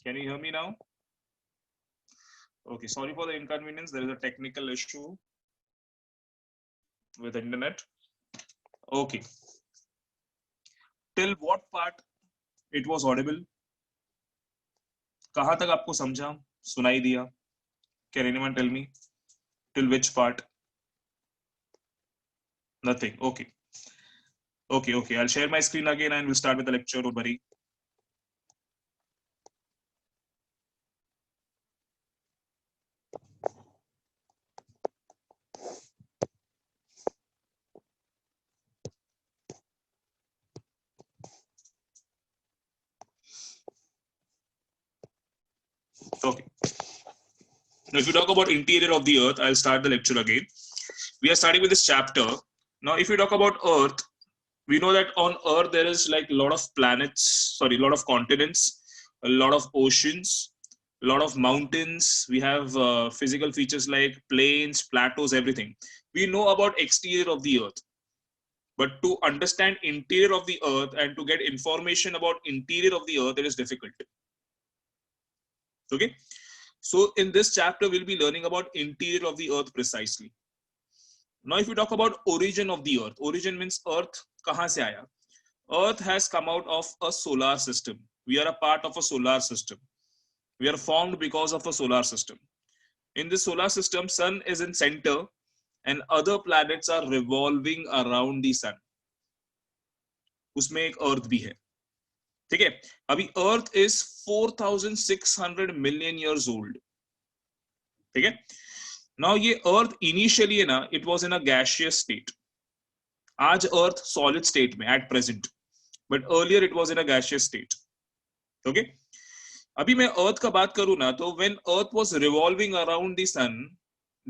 Can you hear me now? Okay, sorry for the inconvenience. There is a technical issue with internet. Okay. Till what part it was audible? कहाँ तक आपको समझा, सुनाई दिया? Can anyone tell me? Till which part? Nothing. Okay. Okay. I'll share my screen again and we'll start with the lecture. Don't worry. Okay. Now, if you talk about interior of the earth, I'll start the lecture again. We are starting with this chapter. Now, if you talk about earth, we know that on earth there is like a lot of planets, sorry, a lot of continents, a lot of oceans, a lot of mountains. We have physical features like plains, plateaus, everything. We know about exterior of the earth. But to understand interior of the earth and to get information about interior of the earth, it is difficult. Okay. So in this chapter, we'll be learning about interior of the earth precisely. Now, if we talk about origin of the earth, origin means earth kahan se aaya? Earth has come out of a solar system. We are a part of a solar system. We are formed because of a solar system. In this solar system, sun is in center and other planets are revolving around the sun. उसमें एक अर्थ भी है. ठीक है. अभी अर्थ is 4,600 million years old. ठीक है. Now ये अर्थ इनिशियली है ना, it was in a gaseous state. आज अर्थ solid state में at present, but earlier it was in a gaseous state. Okay. अभी मैं अर्थ का बात करूं ना, तो when earth was revolving around the sun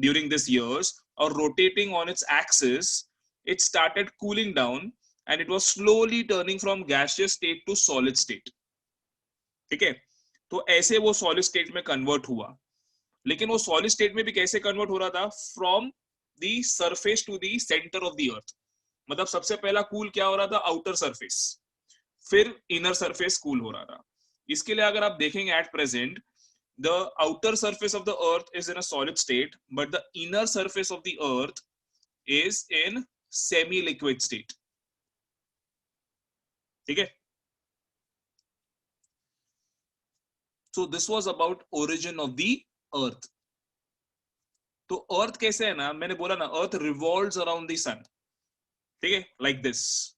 during these years or rotating on its axis, it started cooling down and it was slowly turning from gaseous state to solid state. ठीक है. तो ऐसे वो solid state में convert हुआ. लेकिन वो solid state में भी कैसे convert हो रहा था? From the surface to the center of the earth. मतलब सबसे पहला cool क्या हो रहा था? Outer surface. फिर inner surface cool हो रहा था. इसके लिए अगर आप देखेंगे at present, the outer surface of the earth is in a solid state, but the inner surface of the earth is in semi-liquid state. ठीक है. So this was about origin of the earth. तो earth कैसे है ना, मैंने बोला ना, earth revolves around the sun. ठीक है, like this.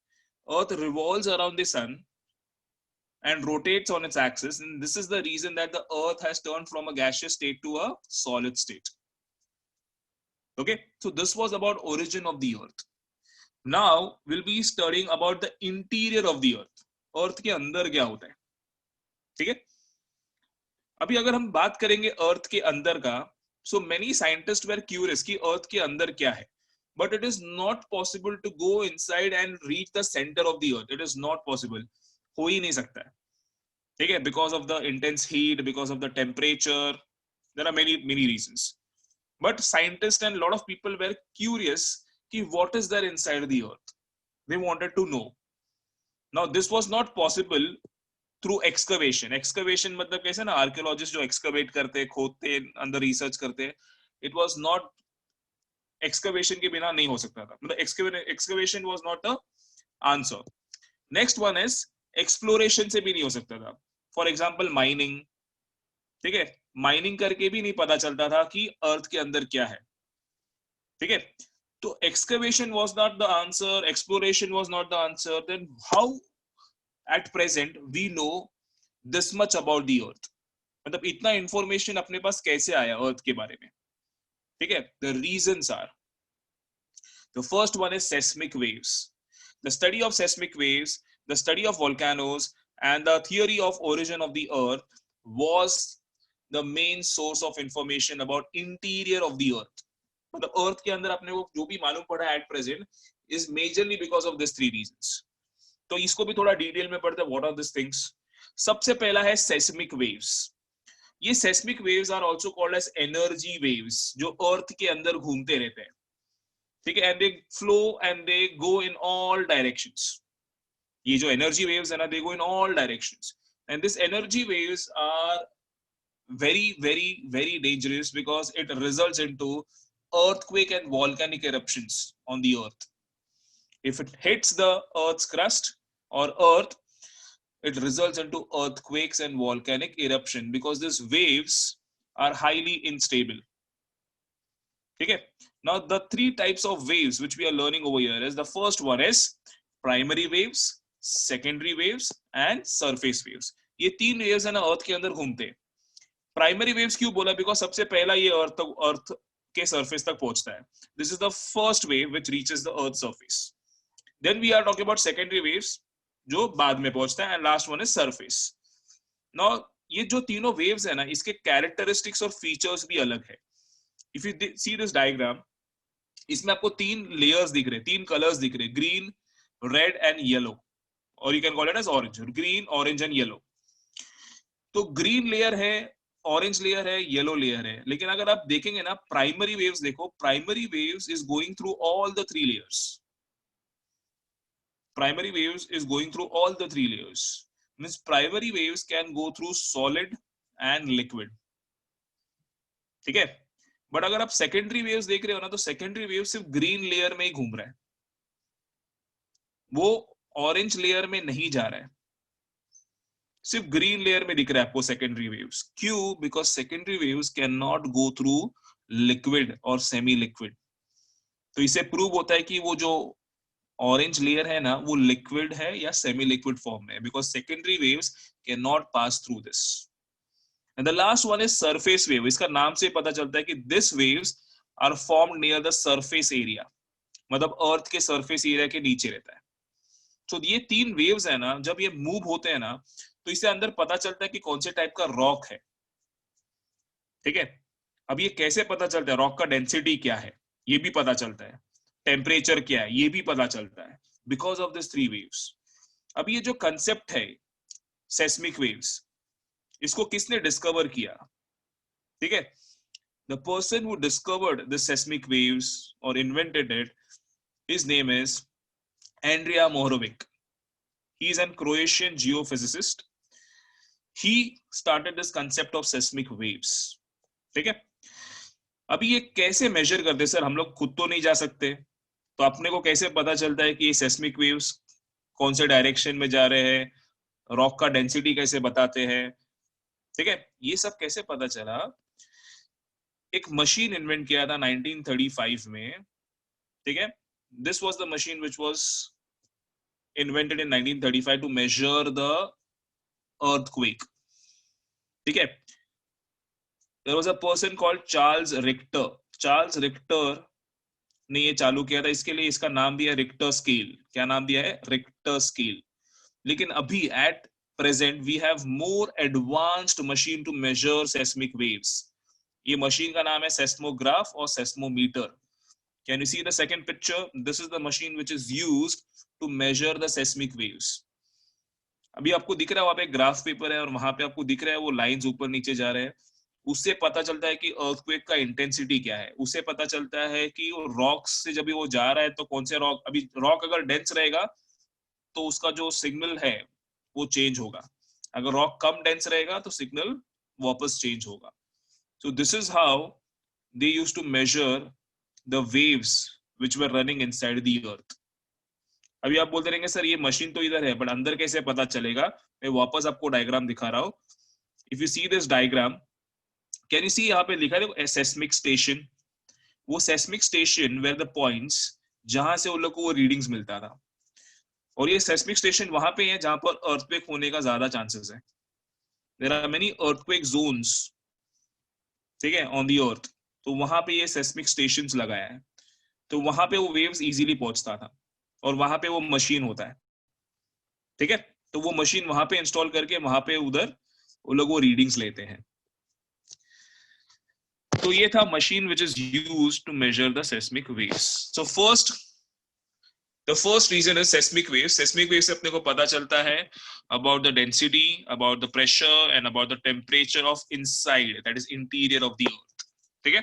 Earth revolves around the sun and rotates on its axis, and this is the reason that the earth has turned from a gaseous state to a solid state. Okay, so this was about origin of the earth. Now we'll be studying about the interior of the earth. earth के अंदर क्या होता है. ठीक है. अभी अगर हम बात करेंगे अर्थ के अंदर का, so many scientists were curious कि अर्थ के अंदर क्या है, but it is not possible to go inside and reach the center of the earth. It is not possible. हो ही नहीं सकता है. ठीक है. Because of the intense heat, because of the temperature, there are many reasons. But scientists and a lot of people were curious कि what is there inside the earth. They wanted to know. Now this was not possible through excavation. Excavation मतलब कैसे ना, archaeologists जो excavate करते हैं, खोदते हैं, अंदर research करते हैं. It was not, excavation के बिना नहीं हो सकता था. मतलब excavation was not the answer. Next one is exploration से भी नहीं हो सकता था. For example, mining. ठीक है. Mining करके भी नहीं पता चलता था कि अर्थ के अंदर क्या है. ठीक है. तो excavation was not the answer, exploration was not the answer. Then how at present we know this much about the earth? मतलब इतना information अपने पास कैसे आया अर्थ के बारे में. ठीक है. The reasons are, the first one is seismic waves. The study of seismic waves, the study of volcanoes and the theory of origin of the earth was the main source of information about interior of the earth. मतलब earth के अंदर अपने को जो भी मालूम पड़ा at present is majorly because of these three reasons. तो इसको भी थोड़ा डिटेल में पढ़ते हैं. What are these things? सबसे पहला है seismic waves. ये seismic waves are also called as energy waves, जो अर्थ के अंदर घूमते रहते हैं. ठीक है. And they flow and they go in all directions. ये जो energy waves है ना, they go in all directions. and this energy waves are very, very, very dangerous because it results into earthquake and volcanic eruptions on the earth. If it hits the earth's crust or earth, it results into earthquakes and volcanic eruption because these waves are highly unstable. Okay, now the three types of waves which we are learning over here is, the first one is primary waves, secondary waves and surface waves. ये तीन waves है ना अर्थ के अंदर घूमते हैं. Primary waves क्यों बोला? बिकॉज सबसे पहला ये अर्थ के सरफेस तक पहुंचता है. This is the first wave which reaches the earth surface. Then we are talking about secondary waves जो बाद में पहुंचता है, and last one is surface. Now ये जो तीनों वेव्स है ना, इसके कैरेक्टरिस्टिक्स और फीचर्स भी अलग है. If you see this diagram, इसमें आपको तीन लेयर्स दिख रहे, तीन कलर्स दिख रहे, ग्रीन, रेड एंड येलो, और you can call it as orange. Green, orange and yellow. तो ग्रीन लेयर है, ऑरेंज लेयर है, येलो लेयर है. लेकिन अगर आप देखेंगे ना, प्राइमरी वेव्स देखो, primary waves is going through all the three layers. Primary waves is going through all the three layers. Means primary waves can go through solid and liquid. ठीक है. But अगर आप सेकेंडरी वेव्स देख रहे हो ना, तो सेकेंडरी वेव सिर्फ ग्रीन लेयर में ही घूम रहा है, वो ऑरेंज लेयर में नहीं जा रहा है, सिर्फ ग्रीन लेयर में दिख रहा है आपको सेकेंडरी वेव्स. क्यों? Because secondary waves can not go through liquid और सेमी लिक्विड. तो इसे प्रूव होता है कि वो जो ऑरेंज लेयर है ना, वो लिक्विड है या सेमी लिक्विड फॉर्म में, because secondary waves can not pass through this. And the last one is surface wave. इसका नाम से पता चलता है कि this waves are formed near the surface area, मतलब अर्थ के सरफेस एरिया के नीचे रहता है. तो ये तीन वेव्स है ना, जब ये मूव होते हैं ना, तो इससे अंदर पता चलता है कि कौन से टाइप का रॉक है. ठीक है. अब ये कैसे पता चलता है? रॉक का डेंसिटी क्या है ये भी पता चलता है, टेम्परेचर क्या है ये भी पता चलता है, because of this three waves. अब ये जो कंसेप्ट है सेस्मिक वेव्स, इसको किसने डिस्कवर किया? ठीक है. The person who discovered the seismic waves और invented it, his name is Andrija Mohorovicic. He is a Croatian geophysicist. He started this concept of seismic waves. ठीक है. अभी ये कैसे मेजर करते? सर हम लोग खुद तो नहीं जा सकते, तो अपने को कैसे पता चलता है कि ये सेस्मिक वेव्स कौन से डायरेक्शन में जा रहे हैं? रॉक का डेंसिटी कैसे बताते हैं? ठीक है. ये सब कैसे पता चला? एक मशीन इन्वेंट किया था 1935 में. ठीक है. This was the machine which was invented in 1935 to measure the earthquake. ठीक है. There was a person called Charles Richter. Charles Richter ने ये चालू किया था. इसके लिए इसका नाम दिया रिक्टर स्केल. क्या नाम दिया है? Richter scale. लेकिन अभी at present we have more advanced machine to measure seismic waves. ये मशीन का नाम है seismograph और seismometer. Can you see the second picture? This is the machine which is used to measure the seismic waves. अभी आपको दिख रहा है वहां पे ग्राफ पेपर है और वहां पे आपको दिख रहा है वो लाइंस ऊपर नीचे जा रहे हैं. उससे पता चलता है कि अर्थक्वेक का इंटेंसिटी क्या है. उससे पता चलता है कि रॉक्स से जब वो जा रहा है तो कौन से रॉक, अभी रॉक अगर डेंस रहेगा तो उसका जो सिग्नल है वो चेंज होगा. अगर रॉक कम डेंस रहेगा तो सिग्नल वापस चेंज होगा. So this is how they used to measure the waves which were running inside the earth. अभी आप बोलते रहेंगे सर ये मशीन तो इधर है बट अंदर कैसे पता चलेगा? मैं वापस आपको डायग्राम दिखा रहा हूं. If you see this diagram, can you see यहाँ पे लिखा है सेस्मिक स्टेशन. वो seismic station where the points जहां से उन लोग को वो रीडिंग्स मिलता था. और ये सेस्मिक स्टेशन वहां पे है जहां पर अर्थक्वेक होने का ज्यादा चांसेस है. There are many earthquake zones, ठीक है, ऑन द अर्थ. तो वहां पे ये सेस्मिक स्टेशंस लगाया है, तो वहां पे वो वेव्स इजीली पहुंचता था और वहां पे वो मशीन होता है. ठीक है. तो वो मशीन वहां पे इंस्टॉल करके वहां पे उधर वो लोग वो रीडिंग्स लेते हैं. तो ये था machine which is used to measure the seismic waves. So the first reason is seismic waves. Seismic waves से अपने को पता चलता है about the density, about the pressure and about the temperature of inside, that is interior of the earth. ठीक है.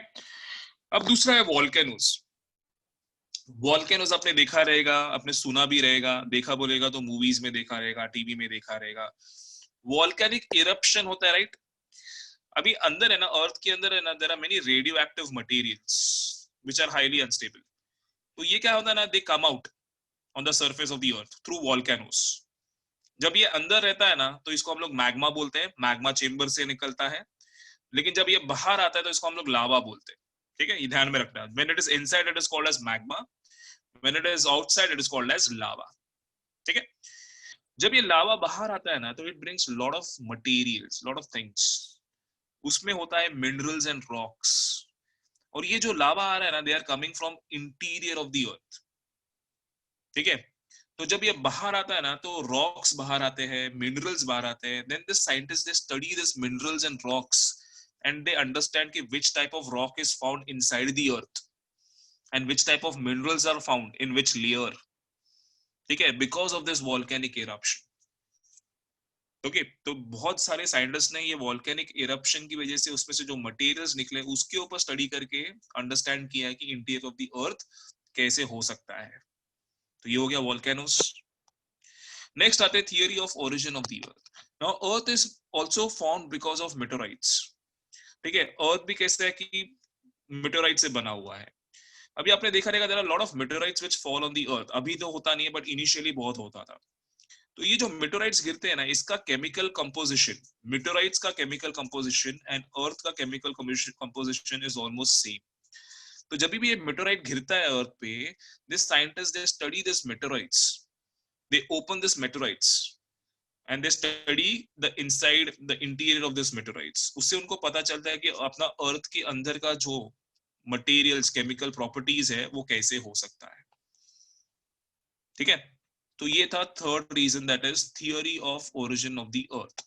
अब दूसरा है वॉल्केनोस. वॉल्केनोस आपने देखा रहेगा, आपने सुना भी रहेगा, देखा बोलेगा तो मूवीज में देखा रहेगा, टीवी में देखा रहेगा. वॉल्केनिक इरप्शन होता है, राइट? अभी अंदर है ना, अर्थ के अंदर है ना, there are many radioactive materials which are highly unstable. तो ये क्या होता है ना, they come out on the surface of the earth through volcanoes. जब ये अंदर रहता है ना तो इसको हम लोग मैग्मा बोलते हैं, मैग्मा चेंबर से निकलता है. लेकिन जब ये बाहर आता है तो इसको हम लोग लावा बोलते हैं. ठीक है, ये ध्यान में रखना. When it is inside it is called as magma, when it is outside it is called as lava. ठीक है. जब ये लावा बाहर आता है ना तो it brings lot of materials, lot of things. उसमें होता है मिनरल्स एंड रॉक्स. और ये जो लावा आ रहा है ना, they are coming from interior of the earth. ठीक है. तो जब ये बाहर आता है ना तो रॉक्स बाहर आते हैं, मिनरल्स बाहर आते हैं. Then this scientist they study this minerals and rocks and they understand कि which type of rock is found inside the earth and which type of minerals are found in which layer. ठीक है, because of this volcanic eruption. Okay तो बहुत सारे scientist ने ये volcanic eruption की वजह से उसमें से जो मटेरियल्स निकले उसके ऊपर स्टडी करके अंडरस्टैंड किया है कि इंटीरियर ऑफ द अर्थ कैसे हो सकता है. तो ये हो गया वॉल्केनोस. नेक्स्ट आते हैं theory of origin of the earth. Now earth is also formed because of meteorites. ठीक है, अर्थ भी कैसे है कि मेटेराइट से बना हुआ है. अभी आपने देखा रहेगा there are lot of meteorites which fall on the earth. अभी तो होता नहीं है बट इनिशियली बहुत होता था. तो ये जो मेटेराइट्स गिरते हैं ना, इसका केमिकल कंपोजिशन, मेटेराइट्स का केमिकल कंपोजिशन एंड अर्थ का chemical composition is almost same. तो जब भी ये मेटेराइट गिरता है अर्थ पे, this scientist they study this meteorites, they open this meteorites and they study the inside the interior of this meteorites. उससे उनको पता चलता है कि अपना अर्थ के अंदर का जो मटेरियल्स, केमिकल प्रॉपर्टीज है वो कैसे हो सकता है. ठीक है. तो ये था third reason, that is theory of origin of the earth.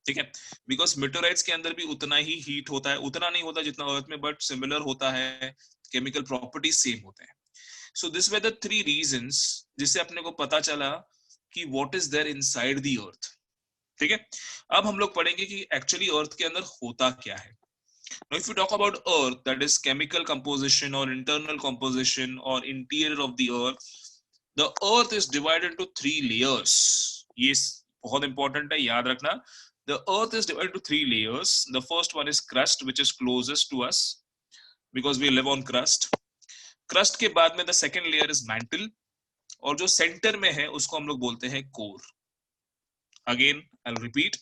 ठीक है, बिकॉज मेटेराइट्स के अंदर भी उतना ही हीट होता है, उतना नहीं होता जितना अर्थ में, बट सिमिलर होता है, केमिकल प्रॉपर्टीज सेम होते हैं. So this were the three reasons जिससे अपने को पता चला कि what is there inside the earth. ठीक है. अब हम लोग पढ़ेंगे कि एक्चुअली अर्थ के अंदर होता क्या है. Now, if you talk about Earth, that is chemical composition or internal composition or interior of the Earth, the Earth is divided into three layers. ये बहुत important है, याद रखना. The Earth is divided into three layers. The first one is crust, which is closest to us because we live on crust. Crust के बाद में the second layer is mantle, और जो center में है उसको हम लोग बोलते हैं core. Again, I'll repeat.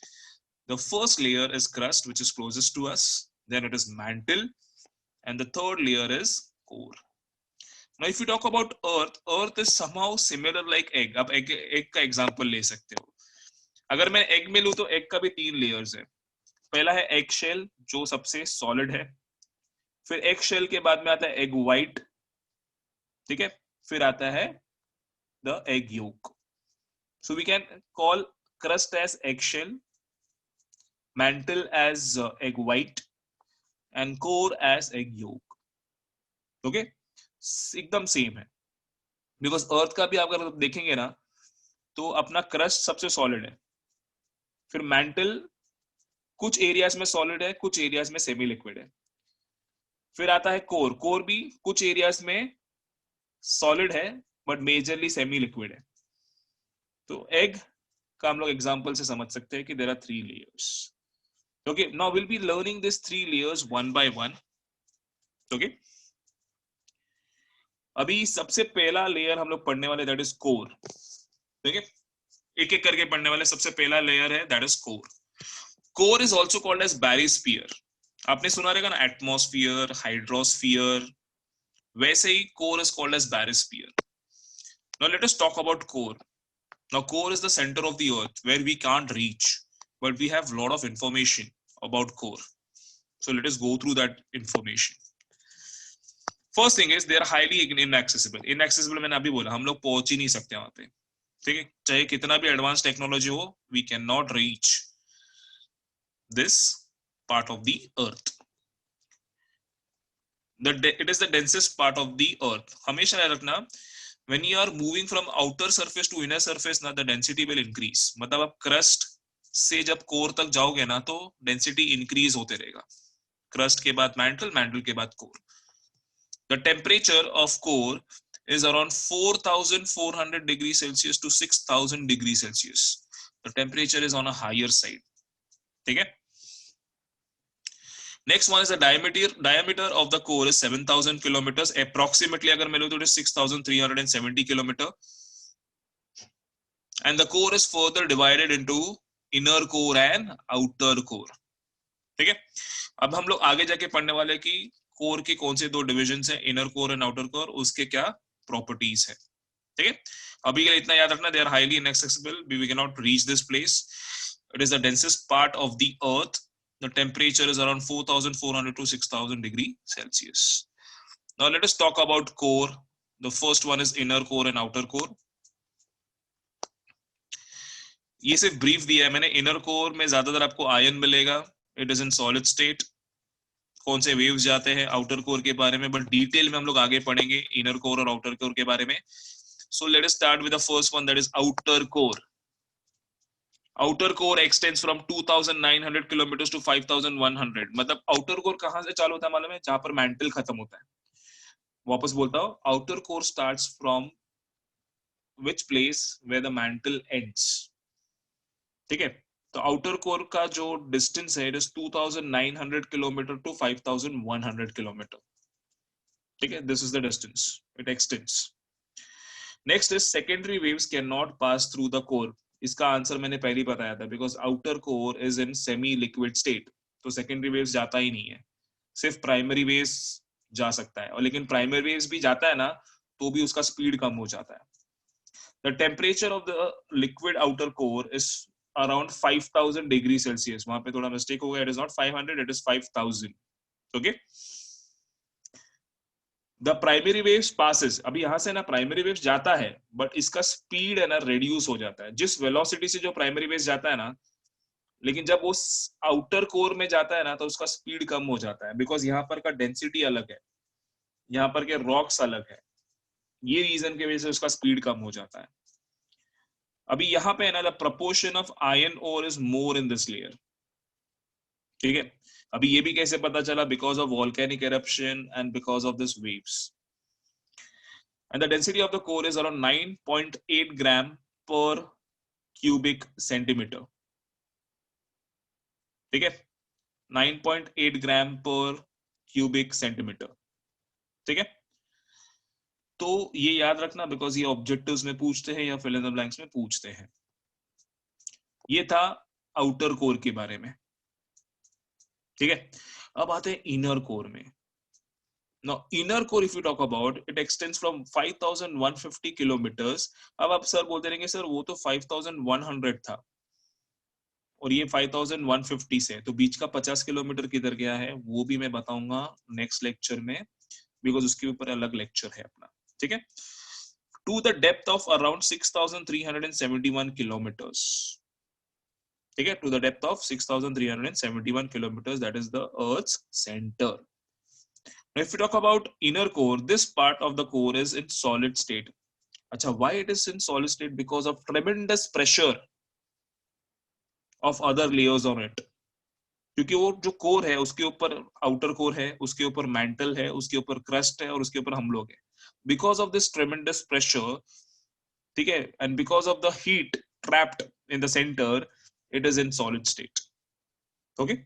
The first layer is crust, which is closest to us. Then it is mantle, and the third layer is core. Now, if you talk about Earth, Earth is somehow similar like egg. आप egg का example ले सकते हो. अगर मैं egg में लूँ तो egg का भी तीन layers है. पहला है egg shell जो सबसे solid है. फिर egg shell के बाद में आता है egg white. ठीक है. फिर आता है the egg yolk. So we can call crust as egg shell, mantle as egg white, and core as egg yolk. Okay, एकदम सेम है. बिकॉज अर्थ का भी अगर देखेंगे ना तो अपना क्रस्ट सबसे सॉलिड है. फिर मैंटल कुछ एरियाज में सॉलिड है, कुछ एरियाज में सेमी लिक्विड है. फिर आता है कोर. कोर भी कुछ एरियाज में सॉलिड है बट मेजरली सेमी लिक्विड है. तो एग का हम लोग एग्जांपल से समझ सकते हैं कि there are three layers. Okay, now we'll be learning these three layers one by one. Okay. अभी सबसे पहला लेयर हम लोग पढ़ने वाले, दैट इज कोर. ठीक है, एक एक करके पढ़ने वाले. सबसे पहला लेयर है that is core. Core is also called as barysphere. आपने सुना रहेगा ना एटमॉस्फेयर, हाइड्रोस्फीयर, वैसे ही core is called as barysphere. Now let us talk about core. Now core is the centre of the earth where we can't reach, but we have lot of information about core. So let us go through that information. First thing is they are highly inaccessible. Inaccessible मैंने अभी बोला, हम लोग पहुंच ही नहीं सकते वहां पे. ठीक है, चाहे कितना भी एडवांस टेक्नोलॉजी हो, we cannot reach this part of the earth. It is the densest part of the earth. हमेशा याद रखना, when you are moving from outer surface to inner surface ना, the density will increase. मतलब आप crust से जब core तक जाओगे ना तो डेंसिटी इंक्रीज होते रहेगा. क्रस्ट के बाद मैंटल, मैंटल के बाद core. The temperature of core is around 4,400 degrees Celsius to 6,000 degrees Celsius. the temperature is on a higher side. ठीक है. Next one is the diameter of the core is 7,000 kilometers approximately. अगर मैं लूँ तो it is 6,370 kilometer. And the core is further divided into inner core and outer core. ठीक है. अब हम लोग आगे जाके पढ़ने वाले कि कोर के कौन से दो डिविजन्स हैं, inner core and outer core, उसके क्या प्रॉपर्टीज है. ठीक है. अभी के लिए इतना याद रखना, they are highly inaccessible, we can not reach this place. It is the densest part of the earth. The temperature is around 4,400 to 6,000 degree Celsius. Now let us talk about core. The first one is inner core and outer core. ये सिर्फ brief दिया है मैंने. Inner core में ज्यादातर आपको ion मिलेगा. It is in solid state. कौन से वेव्स जाते हैं आउटर कोर के बारे में, बट डिटेल में हम लोग आगे पढ़ेंगे इनर कोर और आउटर कोर के बारे में. So let us start with the first one, that is outer core. Outer core extends from 2,900 kilometers to 5,100. मतलब outer core कहाँ से चालू होता है मालूम है? जहाँ पर mantle खत्म होता है. वापस बोलता हूँ, outer core starts from which place where the mantle ends. ठीक है. तो outer core का जो distance है, it is 2,900 kilometer to 5,100 kilometer. ठीक है. This is the distance. It extends. Next is secondary waves cannot pass through the core. इसका answer मैंने पहले ही बताया था, because outer core is in semi liquid state, तो सेकेंडरी वेव्स जाता ही नहीं है. सिर्फ प्राइमरी वेव्स जा सकता है, और लेकिन प्राइमरी वेव्स भी जाता है ना तो भी उसका स्पीड कम हो जाता है. The temperature of the liquid outer core is around 5,000 degree Celsius. वहां पे थोड़ा मिस्टेक हो गया, it is not 500, it is 5,000. Okay. The primary waves passes. अभी यहां से ना प्राइमरी वेव्स जाता है, बट इसका स्पीड है ना रिड्यूस हो जाता है. जिस वेलोसिटी से जो प्राइमरी वेव्स जाता है ना, लेकिन जब वो आउटर कोर में जाता है ना तो उसका स्पीड कम हो जाता है, बिकॉज यहाँ पर का डेंसिटी अलग है, यहाँ पर के रॉक्स अलग है. ये रीजन की वजह से उसका स्पीड कम हो जाता है. अभी यहाँ पे है ना the proportion of iron ore is more in this layer. ठीक है. अभी ये भी कैसे पता चला? Because of volcanic eruption and because of this waves. And the density of the core is around 9.8 gram per cubic centimetre. ठीक है. 9.8 ग्राम पर क्यूबिक सेंटीमीटर. ठीक है. तो ये याद रखना, बिकॉज ये ऑब्जेक्टिव्स में पूछते हैं या फिल इन द ब्लैंक्स में पूछते हैं. ये था आउटर कोर के बारे में. ठीक है. अब आते हैं इनर कोर में. Now inner core if you talk about, it extends from 5,150 kilometers. अब आप सर बोलते रहेंगे सर वो तो 5,100 था और ये 5,150 से, तो बीच का 50 किलोमीटर किधर गया है वो भी मैं बताऊंगा नेक्स्ट लेक्चर में, बिकॉज उसके ऊपर अलग लेक्चर है अपना. ठीक है. To the depth of around 6,371 kilometres. ठीक है. To the depth of 6,371 kilometers, that is the Earth's center. Now, if we talk about inner core, this part of the core is in solid state. अच्छा, why it is in solid state? Because of tremendous pressure of other layers on it. क्योंकि वो जो core है उसके ऊपर outer core है, उसके ऊपर मैंटल है, उसके ऊपर क्रस्ट है और उसके ऊपर हम लोग हैं. Because of this tremendous pressure, ठीक है, and because of the heat trapped in the center, it is in solid state. Okay.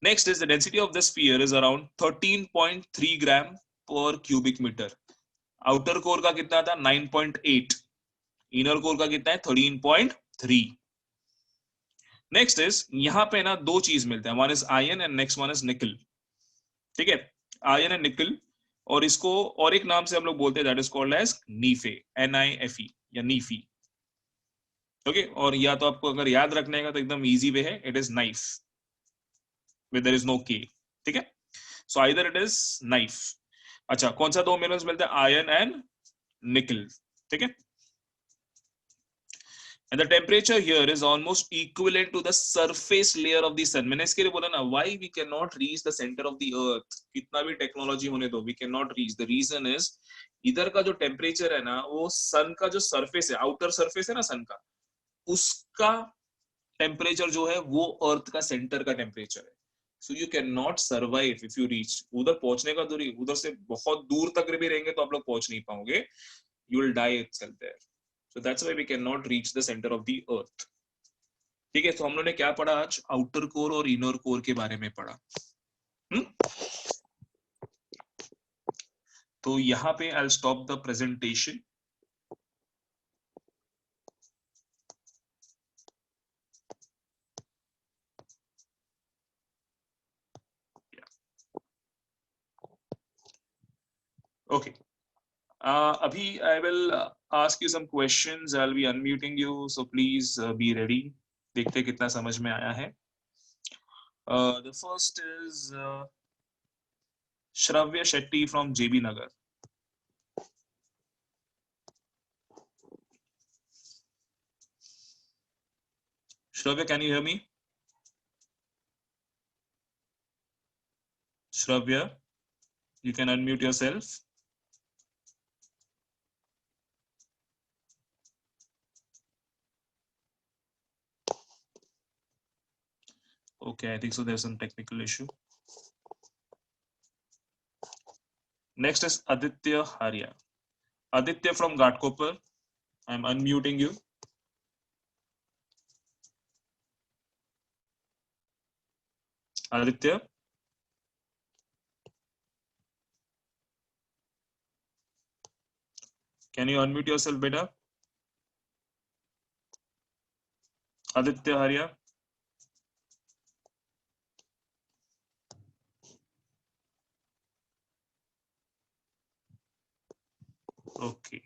Next is the density of the sphere is around 13.3 gram per cubic meter. Outer core का कितना था? 9.8. Inner core का कितना है? 13.3. Next is यहाँ पे ना दो चीज मिलते हैं. One is iron and next one is nickel. ठीक है. Iron and nickel, और इसको और एक नाम से हम लोग बोलते हैं, that is called as NiFe, NiFe या NiFe. ओके. और या तो आपको अगर याद रखने का तो एकदम इजी वे है, it is knife. Where there is no K. ठीक है. So either it is knife. अच्छा, कौन सा दो मिनरल्स मिलते हैं? आयरन एंड निकल. ठीक है. And the temperature here is almost equivalent to the surface layer of the sun. मैंने इसके लिए बोला ना, why we cannot reach the center of the earth. कितना भी टेक्नोलॉजी होने दो, we cannot reach. The reason is इधर का जो टेम्परेचर है ना, वो सन का जो सरफेस है, आउटर सरफेस है ना सन का, उसका टेम्परेचर जो है वो अर्थ का सेंटर का टेम्परेचर है. So you cannot survive if you reach. उधर पहुंचने का दूरी, उधर से बहुत दूर तक भी रहेंगे तो आप लोग पहुंच नहीं पाओगे. You will die itself there. So that's why we cannot reach the center of the earth. ठीक है, तो हम लोगों ने क्या पढ़ा आज? आउटर कोर और इनर कोर के बारे में पढ़ा. तो यहाँ पे I'll stop the presentation. Okay. Abhi, I will ask you some questions. I'll be unmuting you, so please be ready. देखते कितना समझ में आया है. The first is Shravya Shetty from JB Nagar. Shravya, can you hear me? Shravya, you can unmute yourself. Okay, I think so there's some technical issue. Next is Aditya Haria. Aditya from Ghatkopar, I'm unmuting you. Aditya? Can you unmute yourself, beta? Aditya Haria? Okay.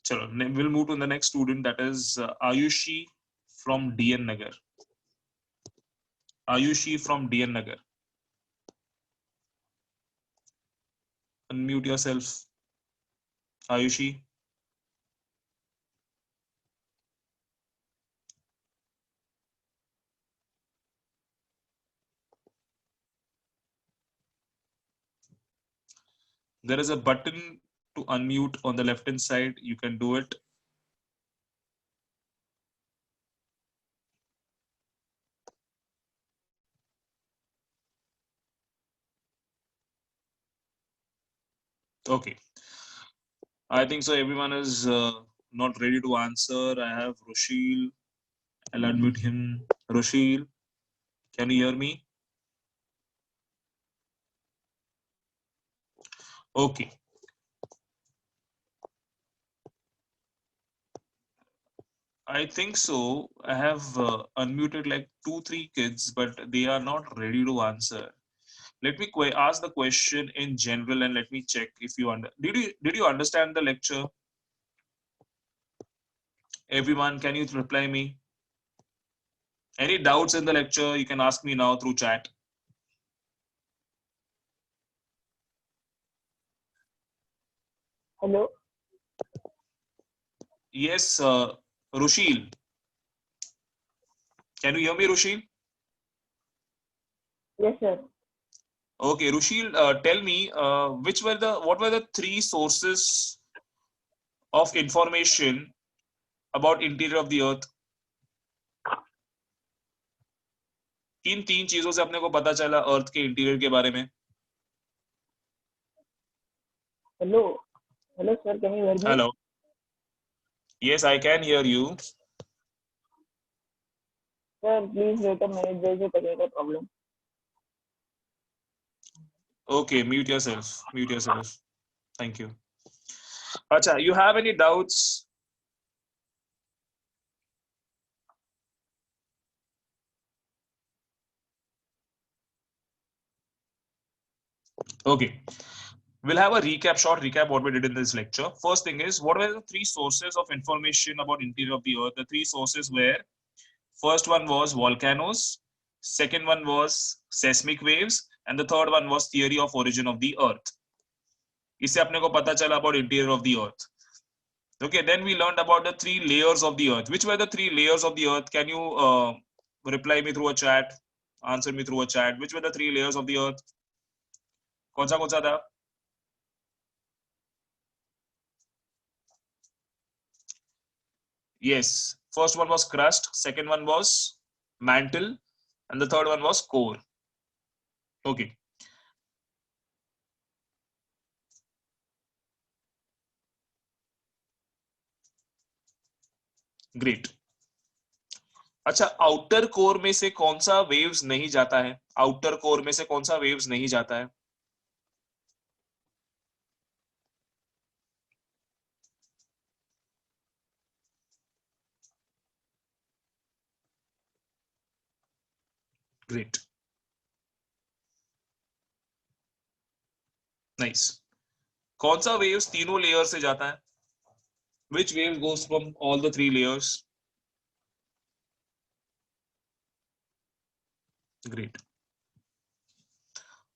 Chalo, we'll move to the next student, that is Ayushi from DN Nagar. Ayushi from DN Nagar. Unmute yourself. Ayushi. There is a button to unmute on the left hand side. You can do it. Okay. I think so. Everyone is not ready to answer. I have Roshil. I'll unmute him. Roshil, can you hear me? Okay. I think so. I have unmuted like 2-3 kids, but they are not ready to answer. Let me ask the question in general and let me check if you did you understand the lecture? Everyone, can you reply me? Any doubts in the lecture, you can ask me now through chat. Hello. Yes, Rushil. Can you hear me, Rushil? Yes, sir. Okay, Rushil, tell me what were the 3 sources of information about interior of the earth? किन 3 चीजों से अपने को पता चला अर्थ के interior के बारे में? Hello. Hello, sir. Can you hear me? Hello. Yes, I can hear you. Sir, please wait a minute. There is a technical problem. Okay, mute yourself. Mute yourself. Thank you. Acha, you have any doubts? Okay. We'll have a short recap what we did in this lecture. First thing is, what were the 3 sources of information about interior of the earth? The 3 sources were, first one was volcanoes, second one was seismic waves, and the third one was theory of origin of the earth. इससे अपने को पता चला about interior of the earth. Okay, then we learned about the 3 layers of the earth. Which were the 3 layers of the earth? Can you reply me through a chat? Answer me through a chat. Which were the 3 layers of the earth? कौन सा था? Yes, first one was crust, second one was mantle, and the third one was core. Okay. Great. अच्छा, outer core में से कौन सा waves नहीं जाता है? आउटर कोर में से कौन सा वेव्स नहीं जाता है? Great, nice. कौन सा वेव्स तीनों लेयर से जाता है? Which wave goes from all the three layers? Great.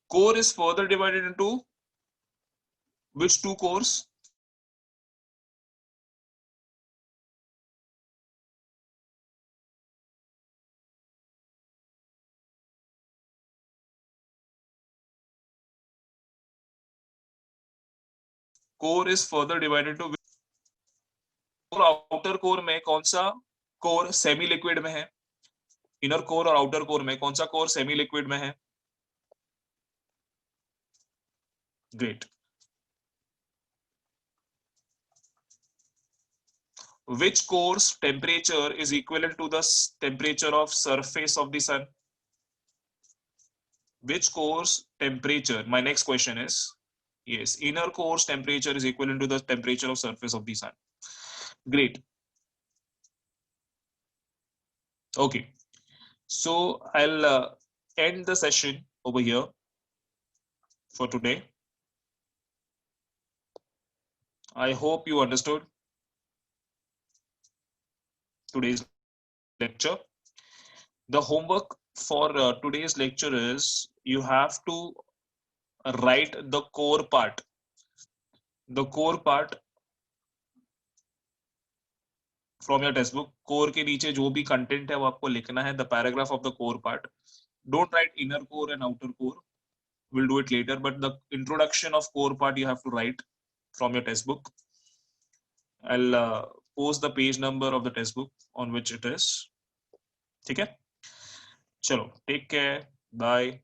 Core is further divided into which two cores? Core is further divided to और आउटर कोर में कौन सा कोर सेमी लिक्विड में है? इनर कोर और आउटर कोर में कौन सा कोर सेमी लिक्विड में है? Great. Which core's temperature is equivalent to the temperature of surface of the sun? Which core's temperature? My next question is, yes, inner core's temperature is equivalent to the temperature of surface of the sun. Great. Okay, so I'll end the session over here for today. I hope you understood today's lecture. The homework for today's lecture is you have to write the core part. The core part from your textbook. Core के नीचे जो भी content है वो आपको लिखना है. The paragraph of the core part. Don't write inner core and outer core. We'll do it later. But the introduction of core part you have to write from your textbook. I'll post the page number of the textbook on which it is. ठीक है? चलो, take care. Bye.